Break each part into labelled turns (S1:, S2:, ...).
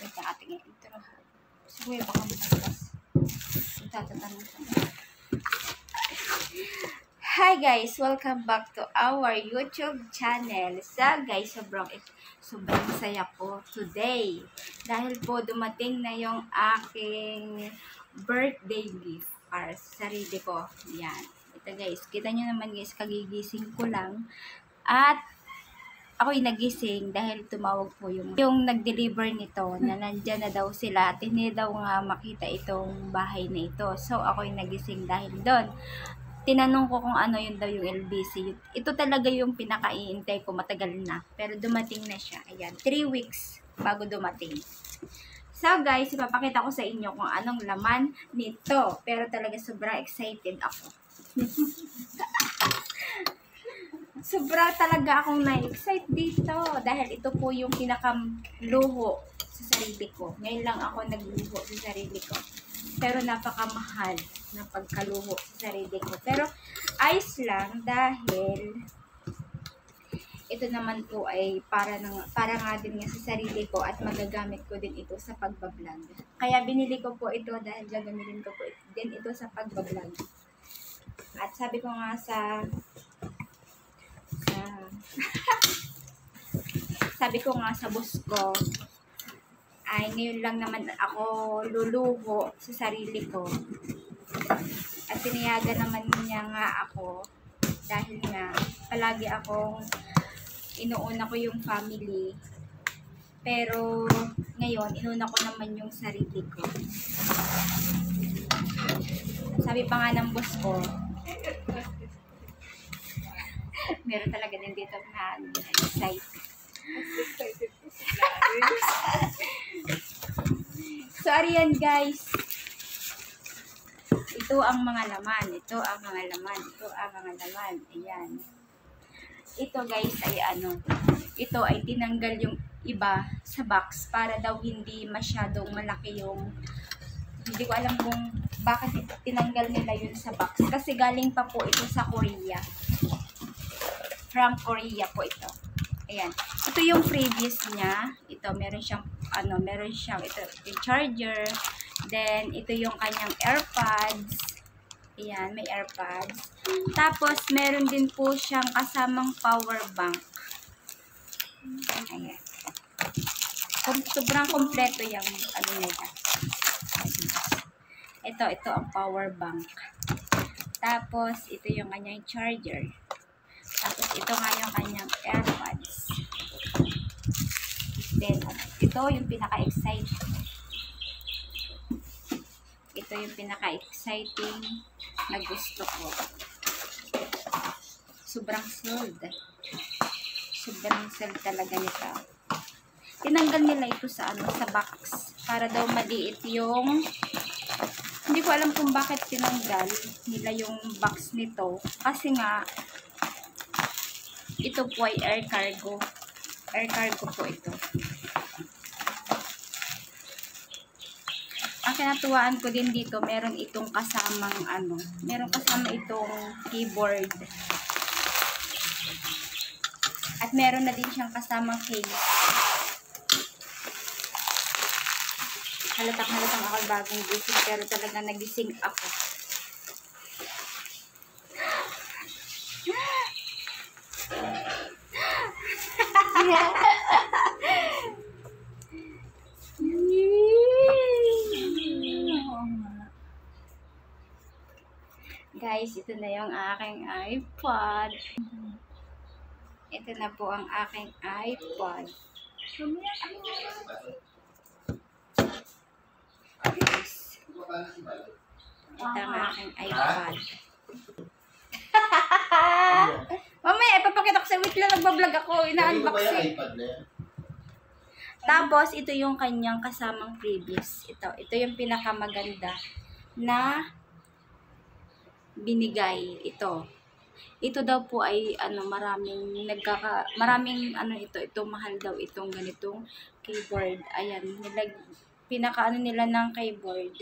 S1: sa ating intro. Siguro baka matas. Itatanong ko. Hi guys! Welcome back to our YouTube channel. Guys, sobrang saya po today. Dahil po dumating na yung aking birthday gift para sa sarili ko. Yan. Ito guys, kita nyo naman guys, kagigising ko lang. At ako'y nagising dahil tumawag po yung nag-deliver nito na nandyan na daw sila at hindi daw nga makita itong bahay na ito. So ako'y nagising dahil doon. Tinanong ko kung ano yun daw yung LBC. Ito talaga yung pinakaiintay ko, matagal na. Pero dumating na siya. Ayan, 3 weeks bago dumating. So guys, ipapakita ko sa inyo kung anong laman nito. Pero talaga sobrang excited ako. Sobra talaga akong na-excite dito dahil ito po yung pinakaluho sa sarili ko. Ngayon lang ako nagluho sa sarili ko. Pero napakamahal na pagkaluho sa sarili ko. Pero ayos lang dahil ito naman po ay para nga din nga sa sarili ko at magagamit ko din ito sa pagbablog. Kaya binili ko po ito dahil gagamitin ko po din ito sa pagbablog. At sabi ko nga sabi ko nga sa boss ko, ay ngayon lang naman ako luluho sa sarili ko. At tiniyagan naman niya nga ako dahil nga palagi akong inuuna ko yung family. Pero ngayon, inuna ko naman yung sarili ko. Sabi pa nga ng boss ko, meron talaga din dito na excited. So, ariyan guys. Ito ang mga laman. Ito ang mga laman. Ito ang mga laman. Ayan. Ito guys ay ito ay tinanggal yung iba sa box para daw hindi masyadong malaki yung, hindi ko alam kung bakit tinanggal nila yun sa box. Kasi galing pa po ito sa Korea. From Korea po ito. Ayan. Ito yung previous niya. Ito, meron siyang ito yung charger. Then, ito yung kanyang AirPods. Ayan, may AirPods. Tapos, meron din po siyang kasamang power bank. Ayan. Sobrang kompleto yung nila. Ito ang power bank. Tapos, ito yung kanyang charger. Tapos, ito nga yung kanyang AirPods. Then, ito yung pinaka-exciting. Ito yung pinaka-exciting na gusto ko. Sobrang sold. Sobrang sold talaga nito. Tinanggal nila ito sa box. Para daw maliit yung, hindi ko alam kung bakit tinanggal nila yung box nito. Kasi nga, ito po ay air cargo. Air cargo po ito. Ang kinatuwaan ko din dito, meron itong kasamang meron kasama itong keyboard. At meron na din siyang kasamang case. Halatang ako bagong gising, pero talaga nagising ako. Guys, ito na yung aking iPod. Ito na po ang aking iPod. Guys, ito ang aking iPod. Mamaya, ipapakita ko sa wait lang, nagbablog ako. Ina-unboxing. Tapos, ito yung kanyang kasamang previous. Ito yung pinakamaganda na binigay. Ito daw po ay maraming ito mahal daw itong ganitong keyboard. Ayan, nila ng keyboard.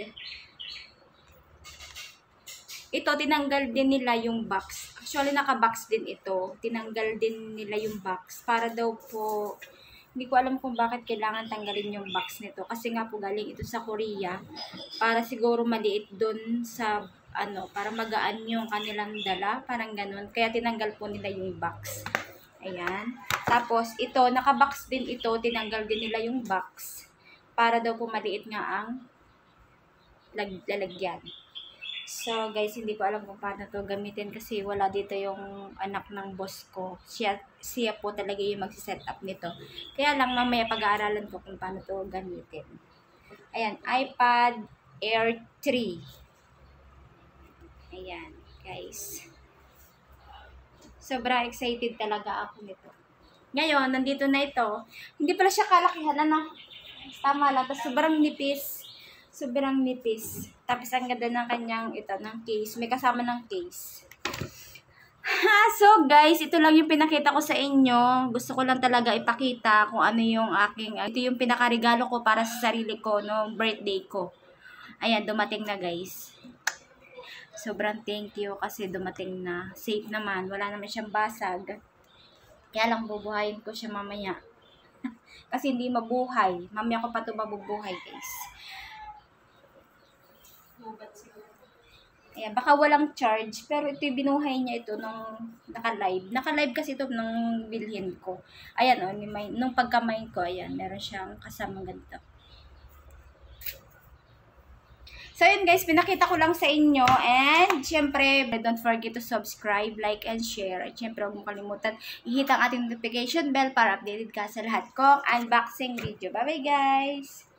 S1: Ito, tinanggal din nila yung box. Actually, naka-box din ito. Tinanggal din nila yung box para daw po Hindi ko alam kung bakit kailangan tanggalin yung box nito. Kasi nga po galing ito sa Korea. Para siguro maliit dun sa, para magaan yung kanilang dala. Parang ganun. Kaya tinanggal po nila yung box. Ayan. Tapos, ito, naka-box din ito. Tinanggal din nila yung box. Para daw po maliit nga ang lalagyan. So, guys, hindi ko alam kung paano to gamitin kasi wala dito yung anak ng boss ko. Siya po talaga yung magsiset up nito. Kaya lang, mamaya pag-aaralan ko kung paano to gamitin. Ayan, iPad Air 3. Ayan, guys. Sobrang excited talaga ako nito. Ngayon, nandito na ito. Hindi pala siya kalakihan, tama lang. Tapos sobrang nipis. Sobrang nipis. Tapos ang ganda ng kanyang ng case. May kasama ng case. So guys, ito lang yung pinakita ko sa inyo. Gusto ko lang talaga ipakita kung ano yung ito yung pinakaregalo ko para sa sarili ko no birthday ko. Ayan, dumating na guys. Sobrang thank you kasi dumating na. Safe naman. Wala naman siyang basag. Kaya lang bubuhayin ko siya mamaya. Kasi hindi mabuhay. Mamaya ko pa ito mabubuhay guys. Ayan, baka walang charge, pero ito yung binuhay niya ito nung naka-live. Naka-live kasi ito nung bilhin ko. Ayan o, nung pagkamay ko, ayan, meron siyang kasamang ganito. So yun guys, pinakita ko lang sa inyo. And syempre, don't forget to subscribe, like, and share. At syempre, huwag mong kalimutan i-hit ang ating notification bell para updated ka sa lahat kong unboxing video. Bye-bye guys!